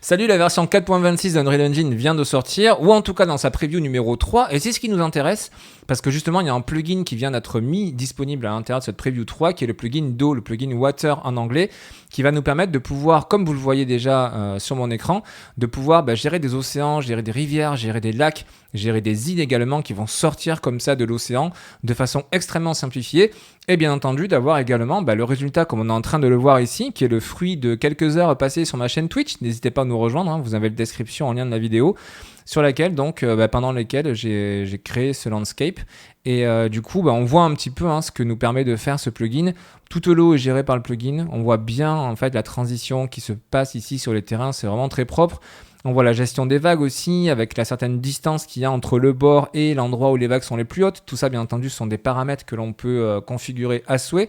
Salut, la version 4.26 d'Unreal Engine vient de sortir, ou en tout cas dans sa preview numéro 3, et c'est ce qui nous intéresse, parce que justement il y a un plugin qui vient d'être mis disponible à l'intérieur de cette preview 3, qui est le plugin d'eau, le plugin Water en anglais, qui va nous permettre de pouvoir, comme vous le voyez déjà sur mon écran, de pouvoir gérer des océans, gérer des rivières, gérer des lacs, gérer des îles également qui vont sortir comme ça de l'océan de façon extrêmement simplifiée, et bien entendu d'avoir également le résultat comme on est en train de le voir ici, qui est le fruit de quelques heures passées sur ma chaîne Twitch. N'hésitez pas à nous rejoindre, vous avez la description en lien de la vidéo, sur laquelle donc pendant lesquelles j'ai créé ce landscape. Et du coup on voit un petit peu ce que nous permet de faire ce plugin. Toute l'eau est gérée par le plugin, on voit bien en fait la transition qui se passe ici sur les terrains, c'est vraiment très propre. On voit la gestion des vagues aussi, avec la certaine distance qu'il y a entre le bord et l'endroit où les vagues sont les plus hautes. Tout ça, bien entendu, sont des paramètres que l'on peut configurer à souhait.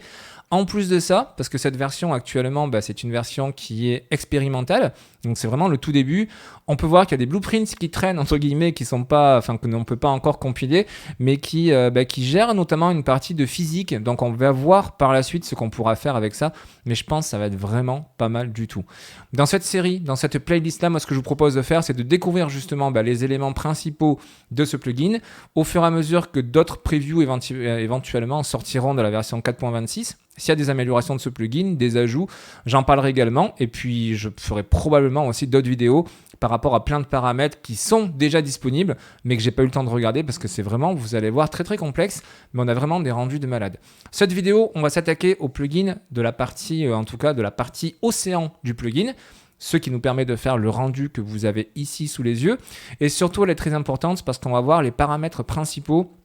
En plus de ça, parce que cette version actuellement, c'est une version qui est expérimentale, donc c'est vraiment le tout début. On peut voir qu'il y a des blueprints qui traînent, entre guillemets, qui sont pas, que l'on ne peut pas encore compiler, mais qui gèrent notamment une partie de physique. Donc on va voir par la suite ce qu'on pourra faire avec ça, mais je pense que ça va être vraiment pas mal du tout. Dans cette série, dans cette playlist-là, moi ce que je vous propose de faire, c'est de découvrir justement les éléments principaux de ce plugin, au fur et à mesure que d'autres previews éventuellement sortiront de la version 4.26. S'il y a des améliorations de ce plugin, des ajouts, j'en parlerai également. Et puis, je ferai probablement aussi d'autres vidéos par rapport à plein de paramètres qui sont déjà disponibles, mais que j'ai pas eu le temps de regarder parce que c'est vraiment, vous allez voir, très très complexe, mais on a vraiment des rendus de malade. Cette vidéo, on va s'attaquer au plugin de la partie, en tout cas de la partie océan du plugin, ce qui nous permet de faire le rendu que vous avez ici sous les yeux. Et surtout, elle est très importante parce qu'on va voir les paramètres principaux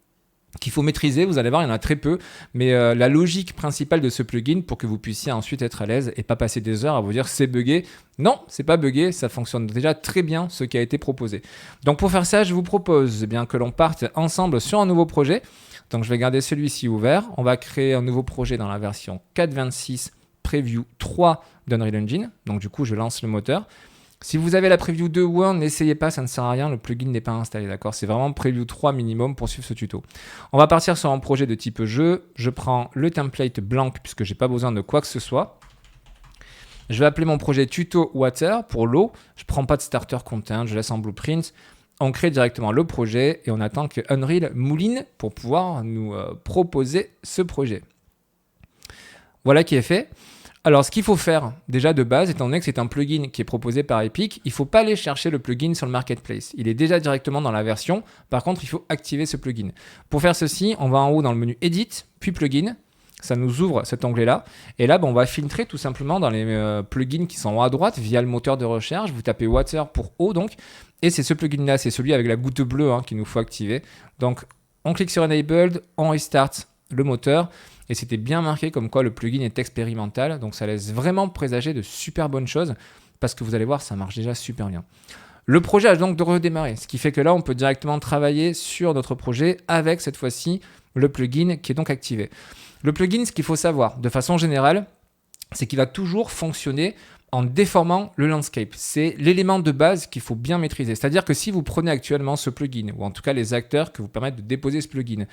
qu'il faut maîtriser. Vous allez voir, il y en a très peu, mais la logique principale de ce plugin pour que vous puissiez ensuite être à l'aise et pas passer des heures à vous dire c'est buggé. Non, c'est pas buggé, ça fonctionne déjà très bien ce qui a été proposé. Donc pour faire ça, je vous propose que l'on parte ensemble sur un nouveau projet. Donc je vais garder celui-ci ouvert. On va créer un nouveau projet dans la version 4.26 Preview 3 d'Unreal Engine. Donc du coup, je lance le moteur. Si vous avez la preview 2 ou 1, n'essayez pas, ça ne sert à rien, le plugin n'est pas installé, d'accord? C'est vraiment preview 3 minimum pour suivre ce tuto. On va partir sur un projet de type jeu. Je prends le template blanc puisque je n'ai pas besoin de quoi que ce soit. Je vais appeler mon projet tuto water pour l'eau. Je ne prends pas de starter content, je laisse en blueprint. On crée directement le projet et on attend que Unreal mouline pour pouvoir nous proposer ce projet. Voilà qui est fait. Alors, ce qu'il faut faire déjà de base, étant donné que c'est un plugin qui est proposé par Epic, il ne faut pas aller chercher le plugin sur le marketplace. Il est déjà directement dans la version. Par contre, il faut activer ce plugin. Pour faire ceci, on va en haut dans le menu Edit, puis Plugin. Ça nous ouvre cet onglet-là. Et là, on va filtrer tout simplement dans les plugins qui sont en haut à droite via le moteur de recherche. Vous tapez Water pour eau, donc. Et c'est ce plugin-là, c'est celui avec la goutte bleue qu'il nous faut activer. Donc, on clique sur Enabled, on restart le moteur. Et c'était bien marqué comme quoi le plugin est expérimental, donc ça laisse vraiment présager de super bonnes choses, parce que vous allez voir, ça marche déjà super bien. Le projet a donc de redémarrer, ce qui fait que là, on peut directement travailler sur notre projet avec cette fois-ci le plugin qui est donc activé. Le plugin, ce qu'il faut savoir de façon générale, c'est qu'il va toujours fonctionner en déformant le landscape. C'est l'élément de base qu'il faut bien maîtriser. C'est-à-dire que si vous prenez actuellement ce plugin, ou en tout cas les acteurs qui vous permettent de déposer ce plugin,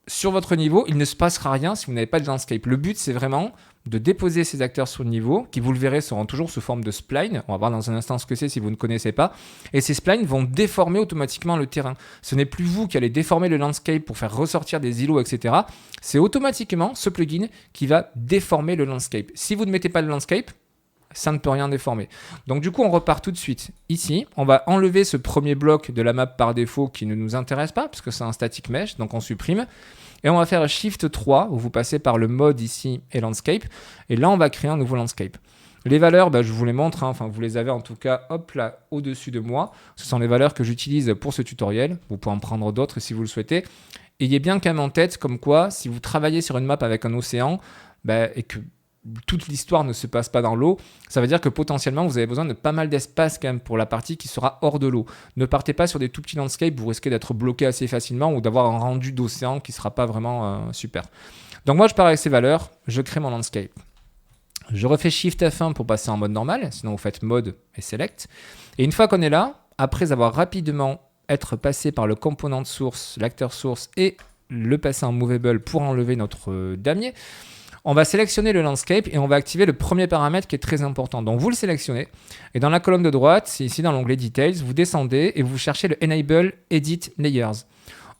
sur votre niveau, il ne se passera rien si vous n'avez pas de landscape. Le but, c'est vraiment de déposer ces acteurs sur le niveau, qui, vous le verrez, seront toujours sous forme de spline. On va voir dans un instant ce que c'est si vous ne connaissez pas. Et ces splines vont déformer automatiquement le terrain. Ce n'est plus vous qui allez déformer le landscape pour faire ressortir des îlots, etc. C'est automatiquement ce plugin qui va déformer le landscape. Si vous ne mettez pas de landscape, ça ne peut rien déformer. Donc du coup, on repart tout de suite ici. On va enlever ce premier bloc de la map par défaut qui ne nous intéresse pas, parce que c'est un static mesh, donc on supprime. Et on va faire Shift 3, où vous passez par le mode ici et Landscape. Et là, on va créer un nouveau Landscape. Les valeurs, je vous les montre, vous les avez en tout cas, hop là, au-dessus de moi. Ce sont les valeurs que j'utilise pour ce tutoriel. Vous pouvez en prendre d'autres si vous le souhaitez. Ayez bien quand même en tête, comme quoi, si vous travaillez sur une map avec un océan, et que toute l'histoire ne se passe pas dans l'eau, ça veut dire que potentiellement vous avez besoin de pas mal d'espace quand même pour la partie qui sera hors de l'eau. Ne partez pas sur des tout petits landscapes, vous risquez d'être bloqué assez facilement ou d'avoir un rendu d'océan qui ne sera pas vraiment super. Donc moi je pars avec ces valeurs, je crée mon landscape. Je refais Shift F1 pour passer en mode normal, sinon vous faites Mode et Select. Et une fois qu'on est là, après avoir rapidement être passé par le component source, l'acteur source et le passer en movable pour enlever notre damier, On va sélectionner le landscape et on va activer le premier paramètre qui est très important. Donc vous le sélectionnez et dans la colonne de droite, c'est ici dans l'onglet Details, vous descendez et vous cherchez le Enable Edit Layers.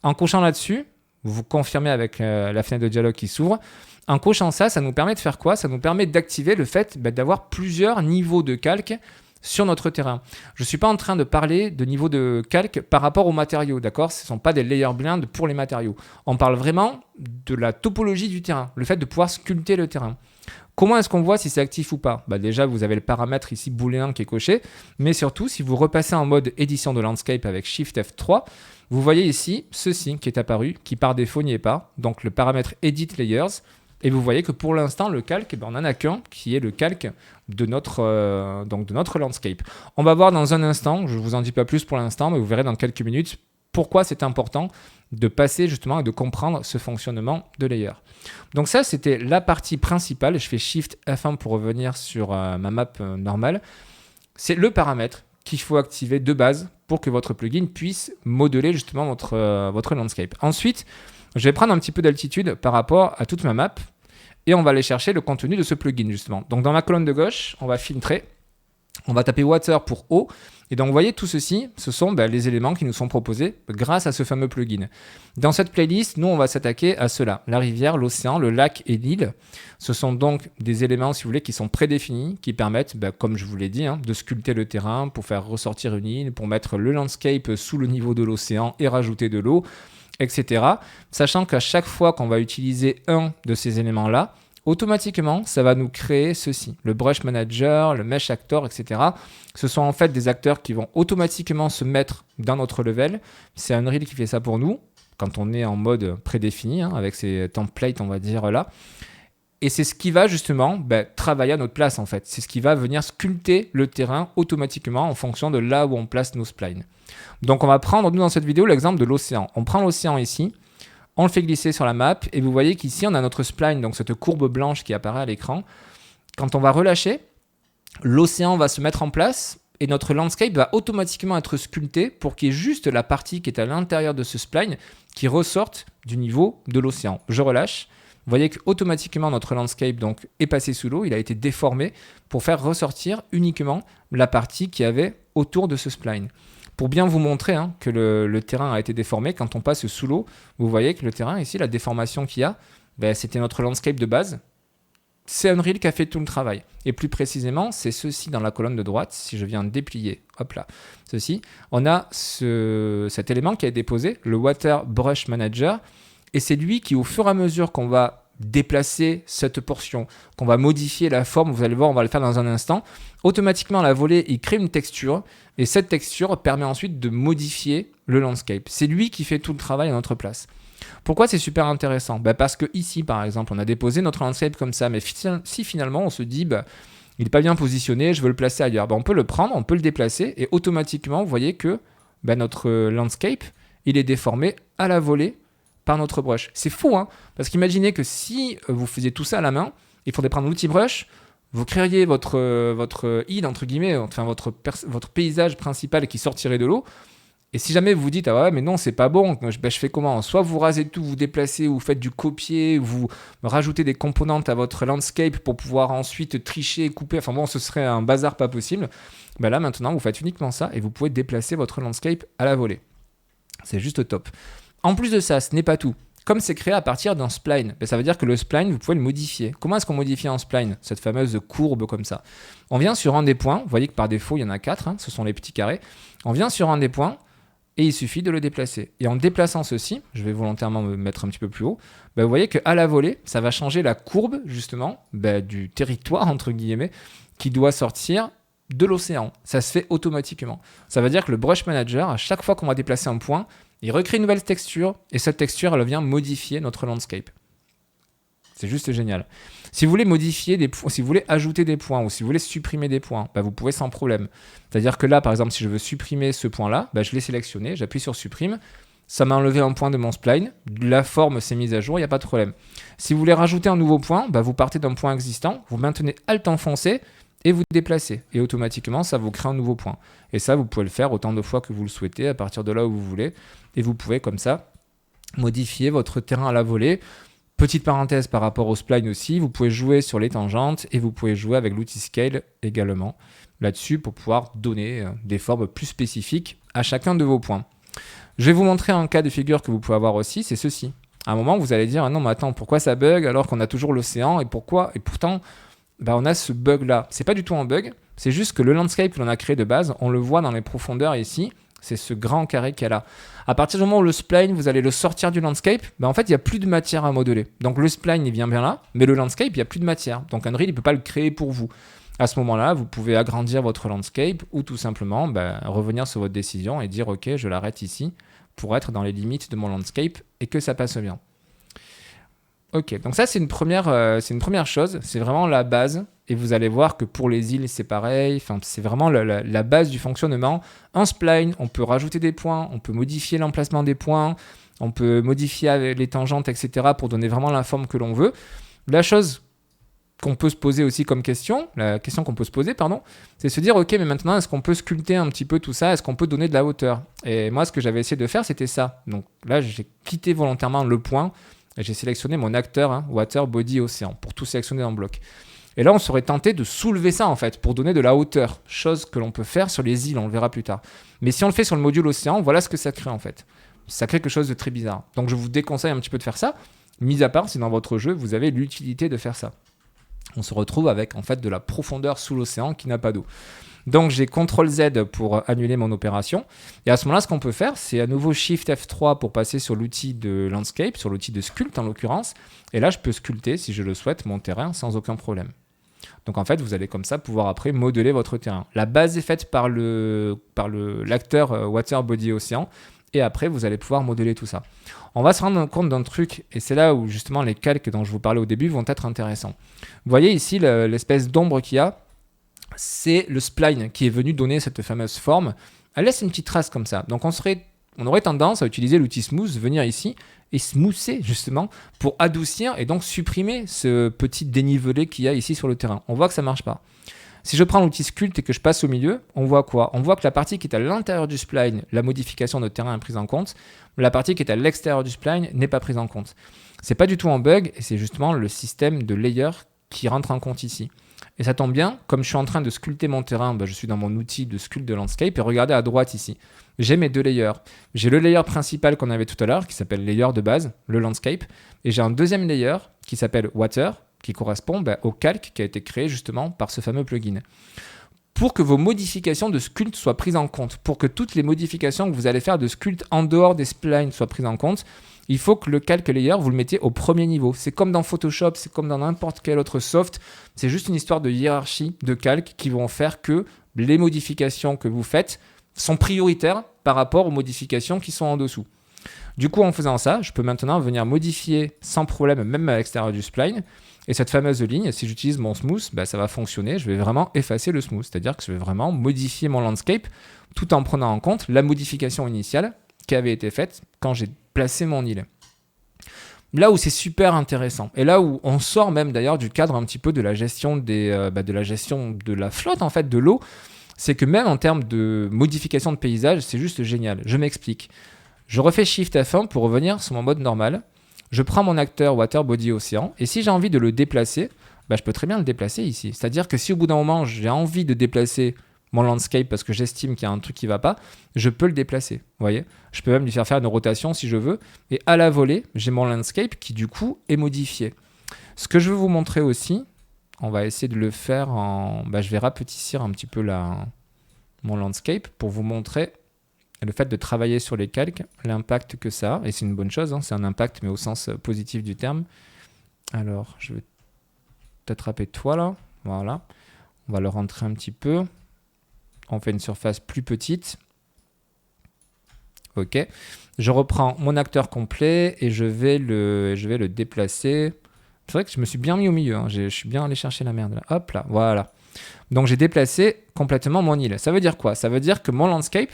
En cochant là-dessus, vous confirmez avec la fenêtre de dialogue qui s'ouvre. En cochant ça, ça nous permet de faire quoi? Ça nous permet d'activer le fait d'avoir plusieurs niveaux de calque sur notre terrain. Je ne suis pas en train de parler de niveau de calque par rapport aux matériaux, d'accord? Ce ne sont pas des layer blends pour les matériaux. On parle vraiment de la topologie du terrain, le fait de pouvoir sculpter le terrain. Comment est-ce qu'on voit si c'est actif ou pas? Déjà, vous avez le paramètre ici booléen qui est coché, mais surtout, si vous repassez en mode édition de landscape avec Shift F3, vous voyez ici ceci qui est apparu, qui par défaut n'y est pas, donc le paramètre Edit Layers. Et vous voyez que pour l'instant, le calque, on n'en a qu'un, qui est le calque de notre landscape. On va voir dans un instant, je ne vous en dis pas plus pour l'instant, mais vous verrez dans quelques minutes pourquoi c'est important de passer justement et de comprendre ce fonctionnement de layer. Donc ça, c'était la partie principale. Je fais Shift F1 pour revenir sur ma map normale. C'est le paramètre qu'il faut activer de base pour que votre plugin puisse modeler justement votre landscape. Ensuite, je vais prendre un petit peu d'altitude par rapport à toute ma map et on va aller chercher le contenu de ce plugin justement. Donc dans la colonne de gauche, on va filtrer, on va taper water pour eau et donc vous voyez tout ceci, ce sont les éléments qui nous sont proposés grâce à ce fameux plugin. Dans cette playlist, nous on va s'attaquer à cela, la rivière, l'océan, le lac et l'île. Ce sont donc des éléments si vous voulez qui sont prédéfinis, qui permettent, comme je vous l'ai dit, de sculpter le terrain pour faire ressortir une île, pour mettre le landscape sous le niveau de l'océan et rajouter de l'eau, etc. Sachant qu'à chaque fois qu'on va utiliser un de ces éléments-là, automatiquement, ça va nous créer ceci. Le Brush Manager, le Mesh Actor, etc. Ce sont en fait des acteurs qui vont automatiquement se mettre dans notre level. C'est Unreal qui fait ça pour nous, quand on est en mode prédéfini, avec ces templates, on va dire là. Et c'est ce qui va justement travailler à notre place en fait. C'est ce qui va venir sculpter le terrain automatiquement en fonction de là où on place nos splines. Donc on va prendre, nous dans cette vidéo, l'exemple de l'océan. On prend l'océan ici, on le fait glisser sur la map et vous voyez qu'ici on a notre spline, donc cette courbe blanche qui apparaît à l'écran. Quand on va relâcher, l'océan va se mettre en place et notre landscape va automatiquement être sculpté pour qu'il y ait juste la partie qui est à l'intérieur de ce spline qui ressorte du niveau de l'océan. Je relâche. Vous voyez qu'automatiquement, notre landscape donc, est passé sous l'eau. Il a été déformé pour faire ressortir uniquement la partie qu'il y avait autour de ce spline. Pour bien vous montrer que le terrain a été déformé, quand on passe sous l'eau, vous voyez que le terrain, ici, la déformation qu'il y a, c'était notre landscape de base. C'est Unreal qui a fait tout le travail. Et plus précisément, c'est ceci dans la colonne de droite. Si je viens déplier, hop là, ceci, on a cet élément qui est déposé, le Water Brush Manager. Et c'est lui qui, au fur et à mesure qu'on va déplacer cette portion, qu'on va modifier la forme, vous allez voir, on va le faire dans un instant, automatiquement la volée, il crée une texture et cette texture permet ensuite de modifier le landscape. C'est lui qui fait tout le travail à notre place. Pourquoi c'est super intéressant? Parce que ici, par exemple, on a déposé notre landscape comme ça, mais si finalement on se dit, il n'est pas bien positionné, je veux le placer ailleurs, on peut le prendre, on peut le déplacer et automatiquement, vous voyez que notre landscape, il est déformé à la volée par notre brush. C'est fou, parce qu'imaginez que si vous faisiez tout ça à la main, il faudrait prendre l'outil brush, vous créeriez votre île, entre guillemets, enfin votre paysage principal qui sortirait de l'eau, et si jamais vous vous dites, ah ouais, mais non, c'est pas bon, je fais comment? Soit vous rasez tout, vous déplacez, ou vous faites du copier, vous rajoutez des composantes à votre landscape pour pouvoir ensuite tricher, couper, enfin bon, ce serait un bazar pas possible. Là, maintenant, vous faites uniquement ça, et vous pouvez déplacer votre landscape à la volée. C'est juste top. En plus de ça, ce n'est pas tout. Comme c'est créé à partir d'un spline, ça veut dire que le spline, vous pouvez le modifier. Comment est-ce qu'on modifie un spline? Cette fameuse courbe comme ça. On vient sur un des points, vous voyez que par défaut, il y en a 4, ce sont les petits carrés. On vient sur un des points et il suffit de le déplacer. Et en déplaçant ceci, je vais volontairement me mettre un petit peu plus haut, vous voyez qu'à la volée, ça va changer la courbe justement du territoire, entre guillemets, qui doit sortir de l'océan. Ça se fait automatiquement. Ça veut dire que le Brush Manager, à chaque fois qu'on va déplacer un point, il recrée une nouvelle texture et cette texture, elle vient modifier notre landscape. C'est juste génial. Si vous voulez modifier des points, si vous voulez ajouter des points ou si vous voulez supprimer des points, vous pouvez sans problème. C'est-à-dire que là, par exemple, si je veux supprimer ce point-là, je l'ai sélectionné, j'appuie sur supprime, ça m'a enlevé un point de mon spline, la forme s'est mise à jour, il n'y a pas de problème. Si vous voulez rajouter un nouveau point, vous partez d'un point existant, vous maintenez Alt enfoncé et vous déplacez. Et automatiquement, ça vous crée un nouveau point. Et ça, vous pouvez le faire autant de fois que vous le souhaitez, à partir de là où vous voulez. Et vous pouvez comme ça modifier votre terrain à la volée. Petite parenthèse par rapport au spline aussi, vous pouvez jouer sur les tangentes et vous pouvez jouer avec l'outil scale également là-dessus pour pouvoir donner des formes plus spécifiques à chacun de vos points. Je vais vous montrer un cas de figure que vous pouvez avoir aussi, c'est ceci. À un moment, vous allez dire, ah non mais attends, pourquoi ça bug alors qu'on a toujours l'océan et pourquoi? Et pourtant, on a ce bug-là. C'est pas du tout un bug, c'est juste que le landscape que l'on a créé de base, on le voit dans les profondeurs ici, c'est ce grand carré qu'il y a là. À partir du moment où le spline, vous allez le sortir du landscape, en fait, il n'y a plus de matière à modeler. Donc le spline, il vient bien là, mais le landscape, il n'y a plus de matière. Donc Unreal, il ne peut pas le créer pour vous. À ce moment-là, vous pouvez agrandir votre landscape ou tout simplement revenir sur votre décision et dire « Ok, je l'arrête ici pour être dans les limites de mon landscape et que ça passe bien. » Ok, donc ça, c'est une première chose. C'est vraiment la base. Et vous allez voir que pour les îles, c'est pareil. Enfin, c'est vraiment la base du fonctionnement. Un spline, on peut rajouter des points, on peut modifier l'emplacement des points, on peut modifier les tangentes, etc. pour donner vraiment la forme que l'on veut. La chose qu'on peut se poser aussi comme question, la question qu'on peut se poser, c'est se dire, ok, mais maintenant, est-ce qu'on peut sculpter un petit peu tout ça? Est-ce qu'on peut donner de la hauteur? Et moi, ce que j'avais essayé de faire, c'était ça. Donc là, j'ai quitté volontairement le point et j'ai sélectionné mon acteur, Water, Body, Océan, pour tout sélectionner en bloc. Et là, on serait tenté de soulever ça, en fait, pour donner de la hauteur, chose que l'on peut faire sur les îles, on le verra plus tard. Mais si on le fait sur le module Océan, voilà ce que ça crée, en fait. Ça crée quelque chose de très bizarre. Donc, je vous déconseille un petit peu de faire ça, mis à part si dans votre jeu, vous avez l'utilité de faire ça. On se retrouve avec, en fait, de la profondeur sous l'océan qui n'a pas d'eau. Donc, j'ai CTRL-Z pour annuler mon opération. Et à ce moment-là, ce qu'on peut faire, c'est à nouveau Shift F3 pour passer sur l'outil de Landscape, sur l'outil de Sculpt en l'occurrence. Et là, je peux sculpter, si je le souhaite, mon terrain sans aucun problème. Donc en fait, vous allez comme ça pouvoir après modeler votre terrain. La base est faite par l'acteur Water, Body, Océan. Et après, vous allez pouvoir modeler tout ça. On va se rendre compte d'un truc, et c'est là où justement les calques dont je vous parlais au début vont être intéressants. Vous voyez ici l'espèce d'ombre qu'il y a, c'est le spline qui est venu donner cette fameuse forme. Elle laisse une petite trace comme ça. Donc on aurait tendance à utiliser l'outil Smooth, venir ici et smoother justement pour adoucir et donc supprimer ce petit dénivelé qu'il y a ici sur le terrain. On voit que ça ne marche pas. Si je prends l'outil Sculpt et que je passe au milieu, on voit quoi? On voit que la partie qui est à l'intérieur du spline, la modification de terrain est prise en compte. La partie qui est à l'extérieur du spline n'est pas prise en compte. C'est pas du tout un bug et c'est justement le système de layer qui rentre en compte ici. Et ça tombe bien, comme je suis en train de sculpter mon terrain, je suis dans mon outil de sculpt de landscape et regardez à droite ici. J'ai mes deux layers. J'ai le layer principal qu'on avait tout à l'heure qui s'appelle layer de base, le landscape, et j'ai un deuxième layer qui s'appelle water qui correspond au calque qui a été créé justement par ce fameux plugin. Pour que vos modifications de sculpt soient prises en compte, pour que toutes les modifications que vous allez faire de sculpt en dehors des splines soient prises en compte, il faut que le calque layer, vous le mettez au premier niveau. C'est comme dans Photoshop, c'est comme dans n'importe quel autre soft. C'est juste une histoire de hiérarchie de calques qui vont faire que les modifications que vous faites sont prioritaires par rapport aux modifications qui sont en dessous. Du coup, en faisant ça, je peux maintenant venir modifier sans problème, même à l'extérieur du spline. Et cette fameuse ligne, si j'utilise mon smooth, ça va fonctionner. Je vais vraiment effacer le smooth, c'est-à-dire que je vais vraiment modifier mon landscape tout en prenant en compte la modification initiale qui avait été faite quand j'ai placé mon île. Là où c'est super intéressant, et là où on sort même d'ailleurs du cadre un petit peu de la gestion de la flotte en fait, de l'eau, c'est que même en termes de modification de paysage, c'est juste génial. Je m'explique. Je refais Shift F1 pour revenir sur mon mode normal. Je prends mon acteur Water, Body, Océan, et si j'ai envie de le déplacer, je peux très bien le déplacer ici. C'est-à-dire que si au bout d'un moment, j'ai envie de déplacer mon landscape parce que j'estime qu'il y a un truc qui ne va pas, je peux le déplacer. Vous voyez, je peux même lui faire une rotation si je veux. Et à la volée, j'ai mon landscape qui du coup est modifié. Ce que je veux vous montrer aussi, on va essayer de le faire en... je vais rapetissir un petit peu mon landscape pour vous montrer le fait de travailler sur les calques, l'impact que ça a. Et c'est une bonne chose, c'est un impact mais au sens positif du terme. Alors, je vais t'attraper toi là. Voilà. On va le rentrer un petit peu. On fait une surface plus petite. Ok. Je reprends mon acteur complet et je vais le déplacer. C'est vrai que je me suis bien mis au milieu. Je suis bien allé chercher la merde là. Hop là, voilà. Donc j'ai déplacé complètement mon île. Ça veut dire quoi? Ça veut dire que mon landscape,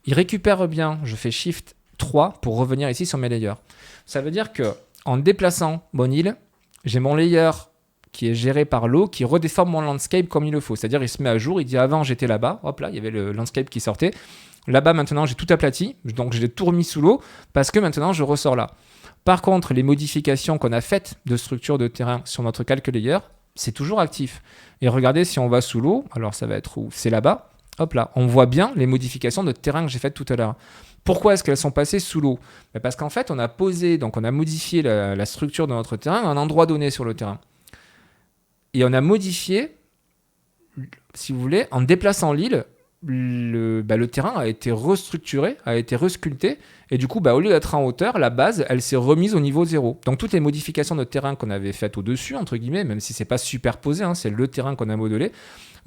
il récupère bien. Je fais Shift 3 pour revenir ici sur mes layers. Ça veut dire que en déplaçant mon île, j'ai mon layer qui est géré par l'eau, qui redéforme mon landscape comme il le faut. C'est-à-dire, il se met à jour, il dit avant j'étais là-bas, hop là, il y avait le landscape qui sortait. Là-bas, maintenant, j'ai tout aplati, donc j'ai tout remis sous l'eau parce que maintenant, je ressors là. Par contre, les modifications qu'on a faites de structure de terrain sur notre calc layer, c'est toujours actif. Et regardez, si on va sous l'eau, alors ça va être où? C'est là-bas. Hop là, on voit bien les modifications de terrain que j'ai faites tout à l'heure. Pourquoi est-ce qu'elles sont passées sous l'eau? Parce qu'en fait, on a modifié la structure de notre terrain à un endroit donné sur le terrain. Et on a modifié, si vous voulez, en déplaçant l'île, le terrain a été restructuré, a été resculpté, et du coup, au lieu d'être en hauteur, la base, elle s'est remise au niveau 0. Donc toutes les modifications de terrain qu'on avait faites au-dessus, entre guillemets, même si c'est pas superposé, c'est le terrain qu'on a modelé,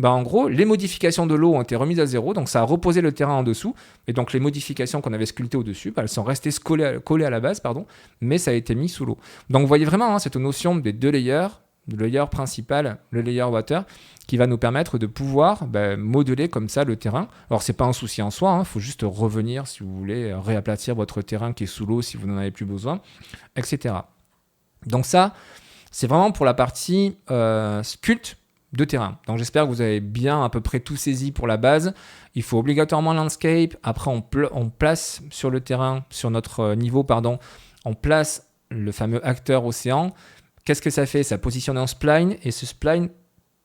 en gros, les modifications de l'eau ont été remises à 0, donc ça a reposé le terrain en dessous, et donc les modifications qu'on avait sculptées au-dessus, elles sont restées collées à la base, mais ça a été mis sous l'eau. Donc vous voyez vraiment cette notion des deux layers, le layer principal, le layer water, qui va nous permettre de pouvoir modeler comme ça le terrain. Alors c'est pas un souci en soi, il faut juste revenir si vous voulez réaplatir votre terrain qui est sous l'eau si vous n'en avez plus besoin, etc. Donc ça, c'est vraiment pour la partie sculpte de terrain. Donc j'espère que vous avez bien à peu près tout saisi pour la base. Il faut obligatoirement landscape. Après on place sur le terrain, sur notre niveau, on place le fameux acteur océan. Qu'est-ce que ça fait? Ça positionne un spline, et ce spline,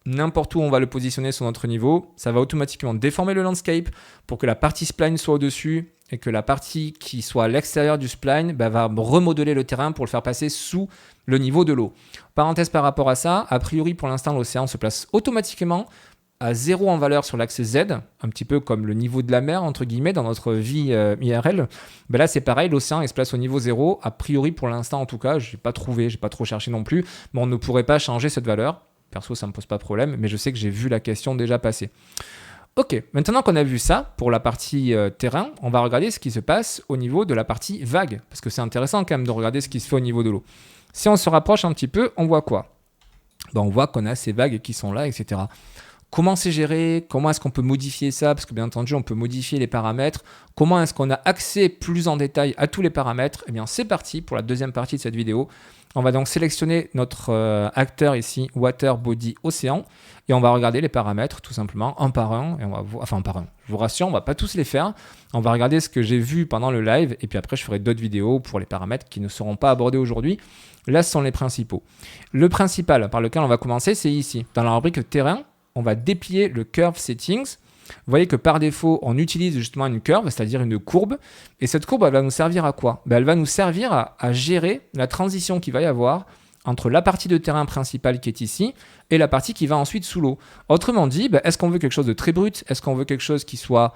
n'importe où on va le positionner sur notre niveau, ça va automatiquement déformer le landscape pour que la partie spline soit au-dessus et que la partie qui soit à l'extérieur du spline va remodeler le terrain pour le faire passer sous le niveau de l'eau. Parenthèse par rapport à ça, a priori pour l'instant l'océan se place automatiquement à 0 en valeur sur l'axe Z, un petit peu comme le niveau de la mer, entre guillemets, dans notre vie IRL. Là, c'est pareil, l'océan, il se place au niveau 0. A priori, pour l'instant, en tout cas, je n'ai pas trouvé, je n'ai pas trop cherché non plus, mais on ne pourrait pas changer cette valeur. Perso, ça ne me pose pas de problème, mais je sais que j'ai vu la question déjà passer. Ok, maintenant qu'on a vu ça, pour la partie terrain, on va regarder ce qui se passe au niveau de la partie vague, parce que c'est intéressant quand même de regarder ce qui se fait au niveau de l'eau. Si on se rapproche un petit peu, on voit quoi? On voit qu'on a ces vagues qui sont là, etc. Comment c'est géré? Comment est-ce qu'on peut modifier ça? Parce que bien entendu, on peut modifier les paramètres. Comment est-ce qu'on a accès plus en détail à tous les paramètres? Eh bien, c'est parti pour la deuxième partie de cette vidéo. On va donc sélectionner notre acteur ici, Water, Body, Océan, et on va regarder les paramètres tout simplement un par un. Et on va un par un. Je vous rassure, on ne va pas tous les faire. On va regarder ce que j'ai vu pendant le live, et puis après, je ferai d'autres vidéos pour les paramètres qui ne seront pas abordés aujourd'hui. Là, ce sont les principaux. Le principal par lequel on va commencer, c'est ici, dans la rubrique terrain. On va déplier le Curve Settings. Vous voyez que par défaut, on utilise justement une curve, c'est-à-dire une courbe. Et cette courbe, elle va nous servir à quoi? Elle va nous servir à gérer la transition qu'il va y avoir entre la partie de terrain principale qui est ici et la partie qui va ensuite sous l'eau. Autrement dit, est-ce qu'on veut quelque chose de très brut? Est-ce qu'on veut quelque chose qui soit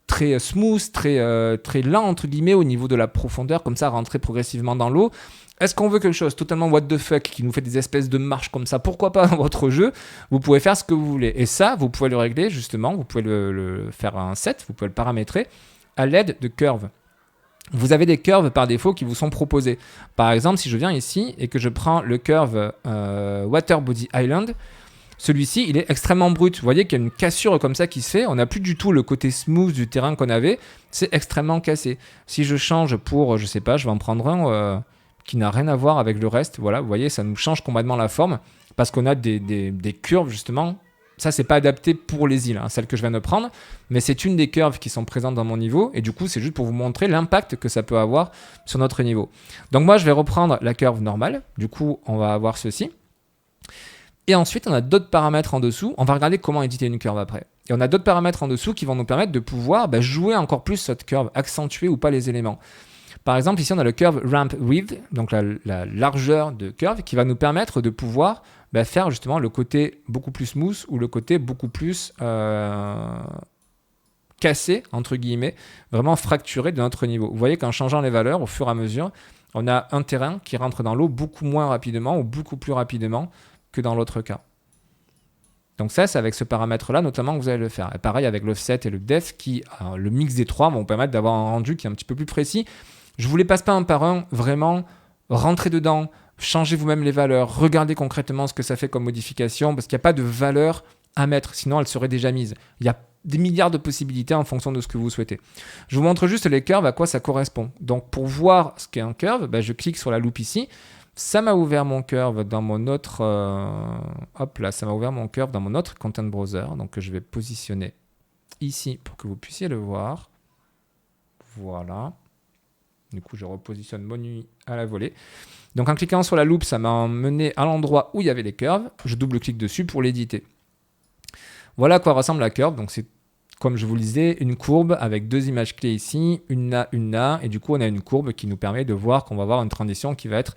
très smooth, très lent, entre guillemets, au niveau de la profondeur, comme ça, rentrer progressivement dans l'eau? Est-ce qu'on veut quelque chose totalement what the fuck qui nous fait des espèces de marches comme ça? Pourquoi pas dans votre jeu? Vous pouvez faire ce que vous voulez. Et ça, vous pouvez le régler justement, vous pouvez le faire un set, vous pouvez le paramétrer à l'aide de curves. Vous avez des curves par défaut qui vous sont proposées. Par exemple, si je viens ici et que je prends le curve Water Body Island, celui-ci, il est extrêmement brut. Vous voyez qu'il y a une cassure comme ça qui se fait. On n'a plus du tout le côté smooth du terrain qu'on avait. C'est extrêmement cassé. Si je change pour, je sais pas, je vais en prendre un qui n'a rien à voir avec le reste. Voilà, vous voyez, ça nous change complètement la forme parce qu'on a des curves, justement. Ça, c'est pas adapté pour les îles, celle que je viens de prendre, mais c'est une des curves qui sont présentes dans mon niveau. Et du coup, c'est juste pour vous montrer l'impact que ça peut avoir sur notre niveau. Donc moi, je vais reprendre la curve normale. Du coup, on va avoir ceci. Et ensuite, on a d'autres paramètres en dessous. On va regarder comment éditer une curve après. Et on a d'autres paramètres en dessous qui vont nous permettre de pouvoir jouer encore plus cette curve, accentuer ou pas les éléments. Par exemple, ici, on a le curve ramp width, donc la largeur de curve, qui va nous permettre de pouvoir faire justement le côté beaucoup plus smooth ou le côté beaucoup plus cassé, entre guillemets, vraiment fracturé de notre niveau. Vous voyez qu'en changeant les valeurs au fur et à mesure, on a un terrain qui rentre dans l'eau beaucoup moins rapidement ou beaucoup plus rapidement que dans l'autre cas. Donc ça, c'est avec ce paramètre-là notamment que vous allez le faire. Et pareil avec l'offset et le depth qui, le mix des trois, vont permettre d'avoir un rendu qui est un petit peu plus précis. Je ne vous les passe pas un par un, vraiment, rentrez dedans, changez vous-même les valeurs, regardez concrètement ce que ça fait comme modification, parce qu'il n'y a pas de valeur à mettre, sinon elle serait déjà mise. Il y a des milliards de possibilités en fonction de ce que vous souhaitez. Je vous montre juste les curves, à quoi ça correspond. Donc pour voir ce qu'est un curve, je clique sur la loupe ici, Ça m'a ouvert mon curve dans mon autre... hop là, ça m'a ouvert mon curve dans mon autre Content Browser. Donc je vais positionner ici pour que vous puissiez le voir. Voilà. Du coup, je repositionne mon UI à la volée. Donc en cliquant sur la loupe, ça m'a emmené à l'endroit où il y avait les curves. Je double-clique dessus pour l'éditer. Voilà à quoi ressemble la curve. Donc c'est, comme je vous le disais, une courbe avec deux images clés ici, une là. Et du coup, on a une courbe qui nous permet de voir qu'on va avoir une transition qui va être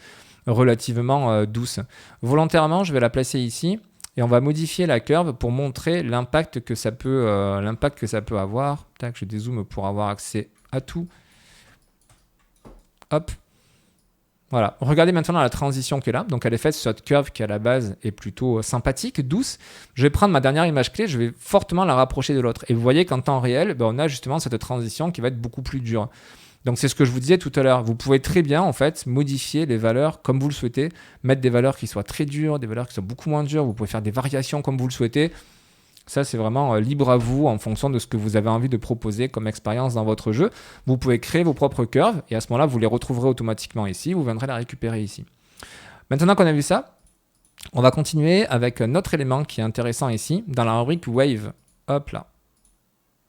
relativement douce. Volontairement, je vais la placer ici. Et on va modifier la curve pour montrer l'impact que ça peut avoir. Tac, je dézoome pour avoir accès à tout. Hop. Voilà. Regardez maintenant la transition qui est là. Donc elle est faite sur cette curve qui à la base est plutôt sympathique, douce. Je vais prendre ma dernière image clé, je vais fortement la rapprocher de l'autre. Et vous voyez qu'en temps réel, on a justement cette transition qui va être beaucoup plus dure. Donc c'est ce que je vous disais tout à l'heure. Vous pouvez très bien en fait modifier les valeurs comme vous le souhaitez, mettre des valeurs qui soient très dures, des valeurs qui soient beaucoup moins dures. Vous pouvez faire des variations comme vous le souhaitez. Ça, c'est vraiment libre à vous en fonction de ce que vous avez envie de proposer comme expérience dans votre jeu. Vous pouvez créer vos propres curves et à ce moment-là, vous les retrouverez automatiquement ici. Vous viendrez les récupérer ici. Maintenant qu'on a vu ça, on va continuer avec un autre élément qui est intéressant ici, dans la rubrique Wave. Hop là.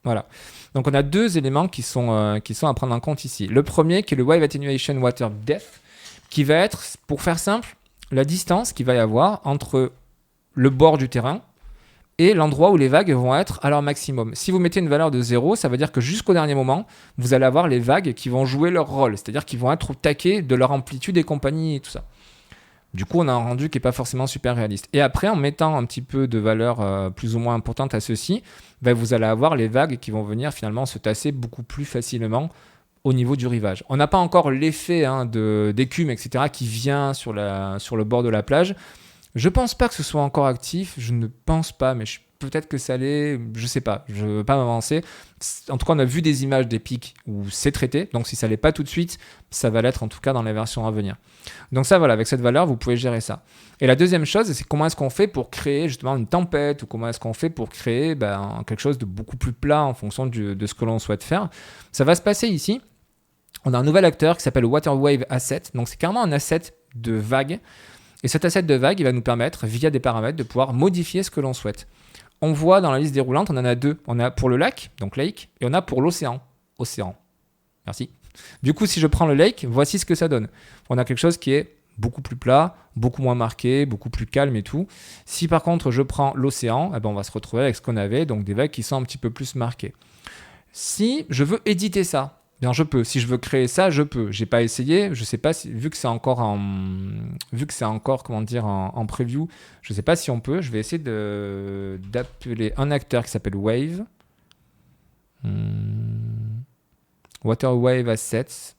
Voilà. Donc, on a deux éléments qui sont à prendre en compte ici. Le premier, qui est le Wave Attenuation Water Depth, qui va être, pour faire simple, la distance qu'il va y avoir entre le bord du terrain et l'endroit où les vagues vont être à leur maximum. Si vous mettez une valeur de 0, ça veut dire que jusqu'au dernier moment, vous allez avoir les vagues qui vont jouer leur rôle, c'est-à-dire qu'ils vont être au taquet de leur amplitude et compagnie et tout ça. Du coup, on a un rendu qui n'est pas forcément super réaliste. Et après, en mettant un petit peu de valeur plus ou moins importante à ceci, vous allez avoir les vagues qui vont venir finalement se tasser beaucoup plus facilement au niveau du rivage. On n'a pas encore l'effet d'écume, etc., qui vient sur le bord de la plage. Je pense pas que ce soit encore actif, je ne pense pas, mais peut-être que ça l'est, je sais pas, je veux pas m'avancer. En tout cas, on a vu des images des pics où c'est traité, donc si ça l'est pas tout de suite, ça va l'être en tout cas dans les versions à venir. Donc ça, voilà, avec cette valeur, vous pouvez gérer ça. Et la deuxième chose, c'est comment est-ce qu'on fait pour créer justement une tempête, ou comment est-ce qu'on fait pour créer quelque chose de beaucoup plus plat en fonction de ce que l'on souhaite faire. Ça va se passer ici. On a un nouvel acteur qui s'appelle Water Wave Asset, donc c'est carrément un asset de vague. Et cet asset de vague, il va nous permettre, via des paramètres, de pouvoir modifier ce que l'on souhaite. On voit dans la liste déroulante, on en a deux. On a pour le lac, donc lake, et on a pour l'océan, océan. Merci. Du coup, si je prends le lake, voici ce que ça donne. On a quelque chose qui est beaucoup plus plat, beaucoup moins marqué, beaucoup plus calme et tout. Si par contre, je prends l'océan, on va se retrouver avec ce qu'on avait, donc des vagues qui sont un petit peu plus marquées. Si je veux éditer ça, bien, je peux. Si je veux créer ça, je peux. J'ai pas essayé. Je sais pas si, vu que c'est encore en preview, je sais pas si on peut. Je vais essayer d'appeler un acteur qui s'appelle Wave. Water Wave Assets.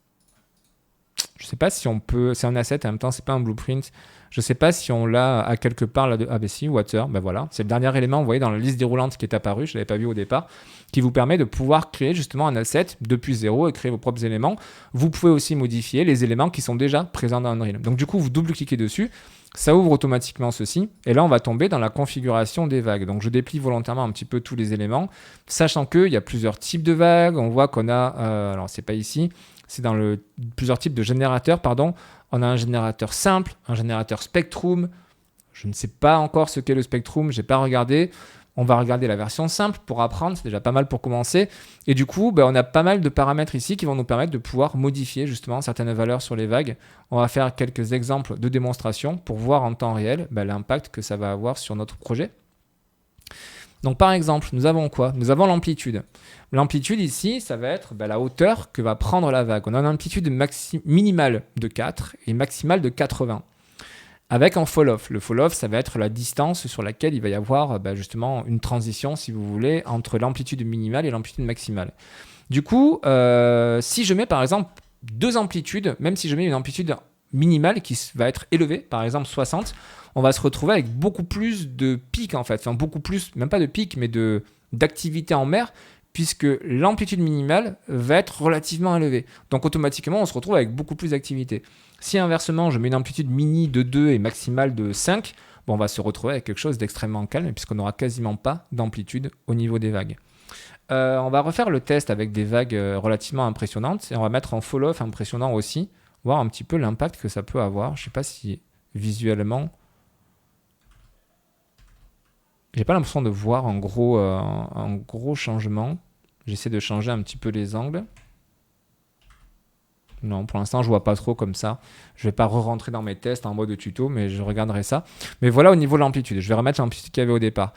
Je sais pas si on peut. C'est un asset en même temps. C'est pas un blueprint. Je sais pas si on l'a à quelque part là. Ah ben si, Water. Ben voilà. C'est le dernier élément. Vous voyez dans la liste déroulante qui est apparu. Je l'avais pas vu au départ. Qui vous permet de pouvoir créer justement un asset depuis zéro et créer vos propres éléments. Vous pouvez aussi modifier les éléments qui sont déjà présents dans Unreal. Donc du coup, vous double-cliquez dessus, ça ouvre automatiquement ceci, et là on va tomber dans la configuration des vagues. Donc je déplie volontairement un petit peu tous les éléments, sachant qu'il y a plusieurs types de vagues. On voit qu'on a, alors c'est pas ici, c'est dans plusieurs types de générateurs, pardon. On a un générateur simple, un générateur Spectrum. Je ne sais pas encore ce qu'est le Spectrum, j'ai pas regardé. On va regarder la version simple pour apprendre, c'est déjà pas mal pour commencer. Et du coup, on a pas mal de paramètres ici qui vont nous permettre de pouvoir modifier justement certaines valeurs sur les vagues. On va faire quelques exemples de démonstration pour voir en temps réel l'impact que ça va avoir sur notre projet. Donc par exemple, nous avons quoi? Nous avons l'amplitude. L'amplitude ici, ça va être la hauteur que va prendre la vague. On a une amplitude minimale de 4 et maximale de 80. Avec un fall-off. Le fall-off, ça va être la distance sur laquelle il va y avoir justement une transition, si vous voulez, entre l'amplitude minimale et l'amplitude maximale. Du coup, si je mets par exemple deux amplitudes, même si je mets une amplitude minimale qui va être élevée, par exemple 60, on va se retrouver avec beaucoup plus de pics en fait. Enfin, beaucoup plus, même pas de pics, mais d'activité en mer, puisque l'amplitude minimale va être relativement élevée. Donc automatiquement, on se retrouve avec beaucoup plus d'activité. Si inversement, je mets une amplitude mini de 2 et maximale de 5, on va se retrouver avec quelque chose d'extrêmement calme, puisqu'on n'aura quasiment pas d'amplitude au niveau des vagues. On va refaire le test avec des vagues relativement impressionnantes, et on va mettre en fall-off impressionnant aussi. voir un petit peu l'impact que ça peut avoir. Je sais pas si visuellement, j'ai pas l'impression de voir un gros changement. J'essaie de changer un petit peu les angles. Non, pour l'instant, je vois pas trop comme ça. Je vais pas re-rentrer dans mes tests en mode tuto, mais je regarderai ça. Mais voilà au niveau de l'amplitude. Je vais remettre l'amplitude qu'il y avait au départ.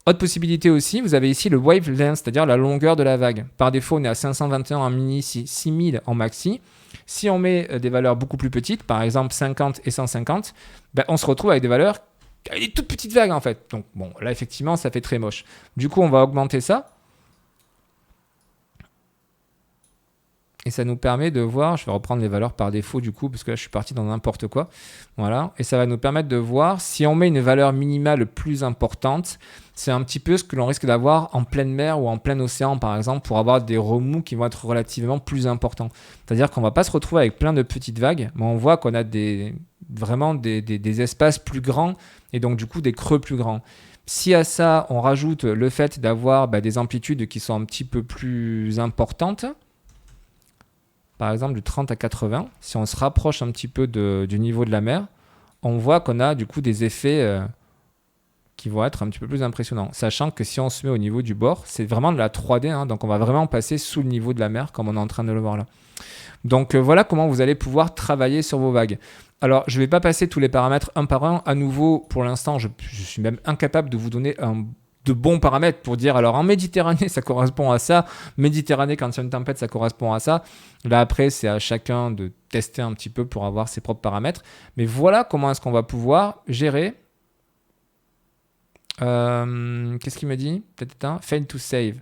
Autre possibilité aussi, vous avez ici le wavelength, c'est-à-dire la longueur de la vague. Par défaut, on est à 521 en mini, 6000 en maxi. Si on met des valeurs beaucoup plus petites, par exemple 50 et 150, ben, on se retrouve avec des valeurs, avec des toutes petites vagues en fait. Donc bon, là effectivement, ça fait très moche. Du coup, on va augmenter ça. Et ça nous permet de voir, je vais reprendre les valeurs par défaut du coup, parce que là je suis parti dans n'importe quoi. Voilà, et ça va nous permettre de voir si on met une valeur minimale plus importante, c'est un petit peu ce que l'on risque d'avoir en pleine mer ou en plein océan par exemple, pour avoir des remous qui vont être relativement plus importants. C'est-à-dire qu'on ne va pas se retrouver avec plein de petites vagues, mais on voit qu'on a vraiment des espaces plus grands et donc du coup des creux plus grands. Si à ça on rajoute le fait d'avoir des amplitudes qui sont un petit peu plus importantes, par exemple du 30 à 80, si on se rapproche un petit peu du niveau de la mer, on voit qu'on a du coup des effets qui vont être un petit peu plus impressionnants. Sachant que si on se met au niveau du bord, c'est vraiment de la 3D, hein, donc on va vraiment passer sous le niveau de la mer comme on est en train de le voir là. Donc voilà comment vous allez pouvoir travailler sur vos vagues. Alors je ne vais pas passer tous les paramètres un par un. À nouveau, pour l'instant, je suis même incapable de vous donner de bons paramètres pour dire alors en Méditerranée ça correspond à ça, Méditerranée quand il y a une tempête ça correspond à ça. Là après c'est à chacun de tester un petit peu pour avoir ses propres paramètres, mais voilà comment est-ce qu'on va pouvoir gérer. Qu'est-ce qu'il me dit? Peut-être un fail to save.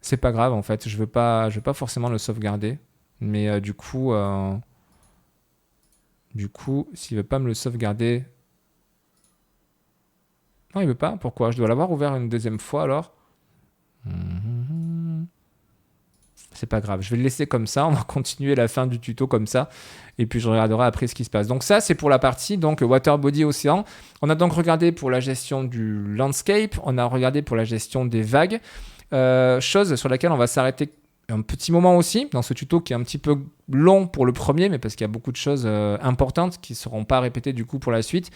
C'est pas grave en fait, je veux pas forcément le sauvegarder, mais du coup s'il veut pas me le sauvegarder. Non, il veut pas. Pourquoi? Je dois l'avoir ouvert une deuxième fois alors. C'est pas grave. Je vais le laisser comme ça. On va continuer la fin du tuto comme ça. Et puis je regarderai après ce qui se passe. Donc ça, c'est pour la partie donc water body océan. On a donc regardé pour la gestion du landscape. On a regardé pour la gestion des vagues. Chose sur laquelle on va s'arrêter un petit moment aussi dans ce tuto qui est un petit peu long pour le premier, mais parce qu'il y a beaucoup de choses importantes qui ne seront pas répétées du coup pour la suite.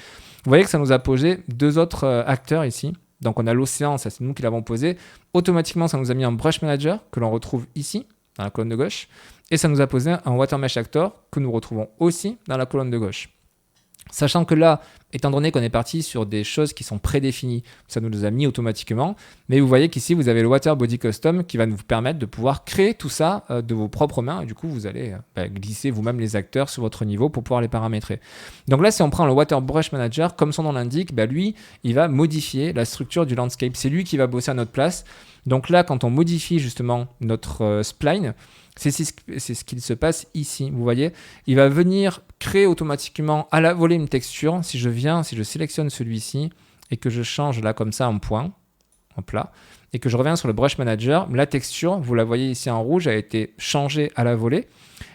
Vous voyez que ça nous a posé deux autres acteurs ici. Donc on a l'océan, ça c'est nous qui l'avons posé. Automatiquement, ça nous a mis un brush manager que l'on retrouve ici dans la colonne de gauche. Et ça nous a posé un water mesh actor que nous retrouvons aussi dans la colonne de gauche. Sachant que là, étant donné qu'on est parti sur des choses qui sont prédéfinies, ça nous les a mis automatiquement. Mais vous voyez qu'ici, vous avez le Water Body Custom qui va vous permettre de pouvoir créer tout ça de vos propres mains. Et du coup, vous allez glisser vous-même les acteurs sur votre niveau pour pouvoir les paramétrer. Donc là, si on prend le Water Brush Manager, comme son nom l'indique, lui, il va modifier la structure du landscape. C'est lui qui va bosser à notre place. Donc là, quand on modifie justement notre spline, c'est ce qu'il se passe ici. Vous voyez, il va venir créer automatiquement à la volée une texture. Si je sélectionne celui-ci et que je change là comme ça en point, en plat, et que je reviens sur le Brush Manager, la texture, vous la voyez ici en rouge, a été changée à la volée.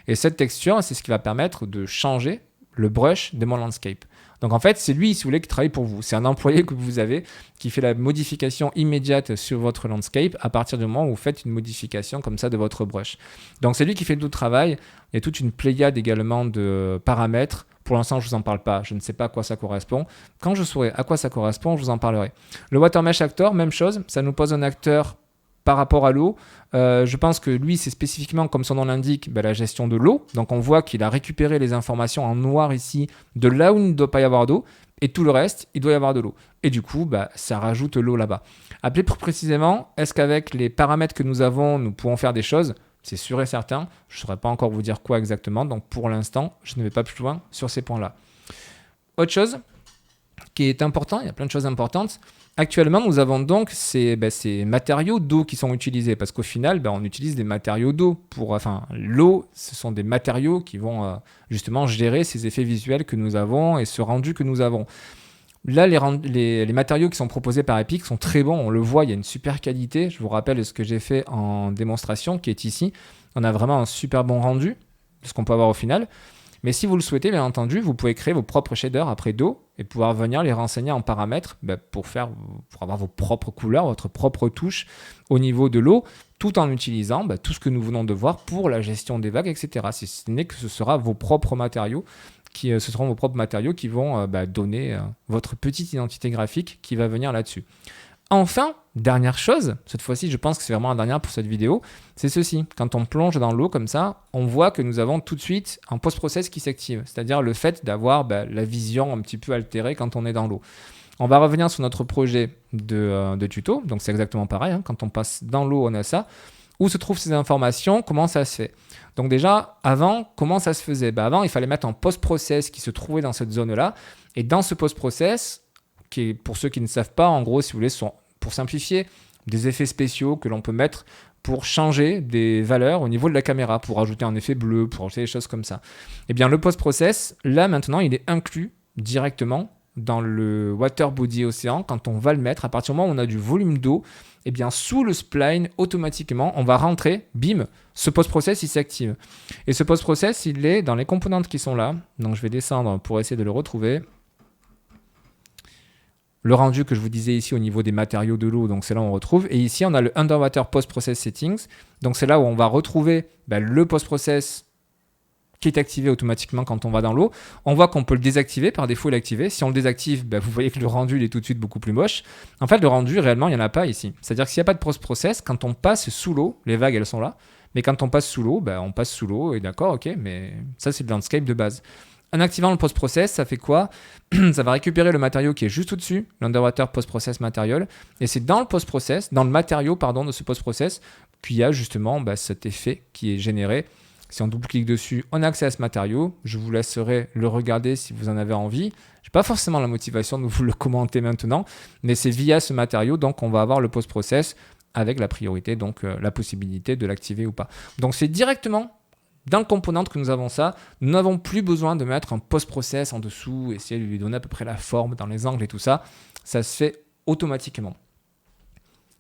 Et cette texture, c'est ce qui va permettre de changer le brush de mon landscape. Donc en fait, c'est lui, si vous voulez, qui travaille pour vous. C'est un employé que vous avez qui fait la modification immédiate sur votre landscape à partir du moment où vous faites une modification comme ça de votre brush. Donc c'est lui qui fait tout le travail. Il y a toute une pléiade également de paramètres. Pour l'instant, je ne vous en parle pas. Je ne sais pas à quoi ça correspond. Quand je saurai à quoi ça correspond, je vous en parlerai. Le Water Mesh Actor, même chose. Ça nous pose un acteur par rapport à l'eau. Je pense que lui, c'est spécifiquement, comme son nom l'indique, la gestion de l'eau. Donc on voit qu'il a récupéré les informations en noir ici de là où il ne doit pas y avoir d'eau. Et tout le reste, il doit y avoir de l'eau. Et du coup, ça rajoute l'eau là-bas. Appelez plus précisément, est-ce qu'avec les paramètres que nous avons, nous pouvons faire des choses? C'est sûr et certain. Je ne saurais pas encore vous dire quoi exactement. Donc pour l'instant, je ne vais pas plus loin sur ces points-là. Autre chose qui est important, il y a plein de choses importantes. Actuellement, nous avons donc ces matériaux d'eau qui sont utilisés parce qu'au final, on utilise des matériaux d'eau. L'eau, ce sont des matériaux qui vont justement gérer ces effets visuels que nous avons et ce rendu que nous avons. Là, les matériaux qui sont proposés par Epic sont très bons. On le voit, il y a une super qualité. Je vous rappelle ce que j'ai fait en démonstration qui est ici. On a vraiment un super bon rendu de ce qu'on peut avoir au final. Mais si vous le souhaitez, bien entendu, vous pouvez créer vos propres shaders après d'eau et pouvoir venir les renseigner en paramètres pour avoir vos propres couleurs, votre propre touche au niveau de l'eau, tout en utilisant tout ce que nous venons de voir pour la gestion des vagues, etc. Si ce n'est que ce seront vos propres matériaux qui vont donner votre petite identité graphique qui va venir là-dessus. Enfin, dernière chose, cette fois-ci je pense que c'est vraiment la dernière pour cette vidéo, c'est ceci. Quand on plonge dans l'eau comme ça, on voit que nous avons tout de suite un post-process qui s'active, c'est-à-dire le fait d'avoir la vision un petit peu altérée quand on est dans l'eau. On va revenir sur notre projet de tuto, donc c'est exactement pareil, quand on passe dans l'eau on a ça. Où se trouvent ces informations, comment ça se fait? Donc déjà, avant, comment ça se faisait? Avant, il fallait mettre un post-process qui se trouvait dans cette zone-là, et dans ce post-process, qui est, pour ceux qui ne savent pas, en gros, si vous voulez, sont, pour simplifier, des effets spéciaux que l'on peut mettre pour changer des valeurs au niveau de la caméra, pour ajouter un effet bleu, pour ajouter des choses comme ça. Eh bien, le post-process, là, maintenant, il est inclus directement dans le water body océan quand on va le mettre. À partir du moment où on a du volume d'eau, eh bien, sous le spline, automatiquement, on va rentrer, bim, ce post-process, il s'active. Et ce post-process, il est dans les composantes qui sont là. Donc, je vais descendre pour essayer de le retrouver. Le rendu que je vous disais ici au niveau des matériaux de l'eau, donc c'est là où on retrouve. Et ici, on a le Underwater Post-Process Settings. Donc, c'est là où on va retrouver le post-process qui est activé automatiquement quand on va dans l'eau. On voit qu'on peut le désactiver, par défaut l'activer. Si on le désactive, vous voyez que le rendu il est tout de suite beaucoup plus moche. En fait, le rendu, réellement, il n'y en a pas ici. C'est-à-dire que s'il n'y a pas de post-process, quand on passe sous l'eau, les vagues, elles sont là. Mais quand on passe sous l'eau, on passe sous l'eau, et d'accord, ok, mais ça, c'est le landscape de base. En activant le post-process, ça fait quoi? Ça va récupérer le matériau qui est juste au-dessus, l'Underwater Post-Process Material, et c'est dans le post-process, dans le matériau, de ce post-process, qu'il y a justement cet effet qui est généré. Si on double-clique dessus, on a accès à ce matériau. Je vous laisserai le regarder si vous en avez envie. Je n'ai pas forcément la motivation de vous le commenter maintenant, mais c'est via ce matériau, donc on va avoir le post-process avec la priorité, donc la possibilité de l'activer ou pas. Donc c'est directement dans le component que nous avons ça. Nous n'avons plus besoin de mettre un post-process en dessous, essayer de lui donner à peu près la forme dans les angles et tout ça. Ça se fait automatiquement.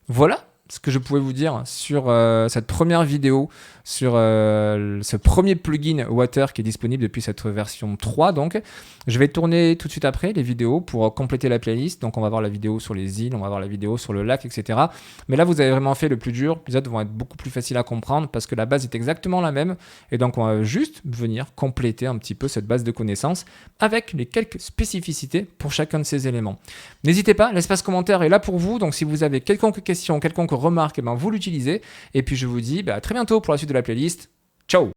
Voilà ce que je pouvais vous dire sur cette première vidéo, sur ce premier plugin Water qui est disponible depuis cette version 3. Donc, je vais tourner tout de suite après les vidéos pour compléter la playlist. Donc, on va voir la vidéo sur les îles, on va voir la vidéo sur le lac, etc. Mais là, vous avez vraiment fait le plus dur. Les autres vont être beaucoup plus faciles à comprendre parce que la base est exactement la même. Et donc, on va juste venir compléter un petit peu cette base de connaissances avec les quelques spécificités pour chacun de ces éléments. N'hésitez pas, l'espace commentaire est là pour vous. Donc, si vous avez quelconque question, quelconque remarque, vous l'utilisez. Et puis, je vous dis à très bientôt pour la suite de la playlist. Ciao!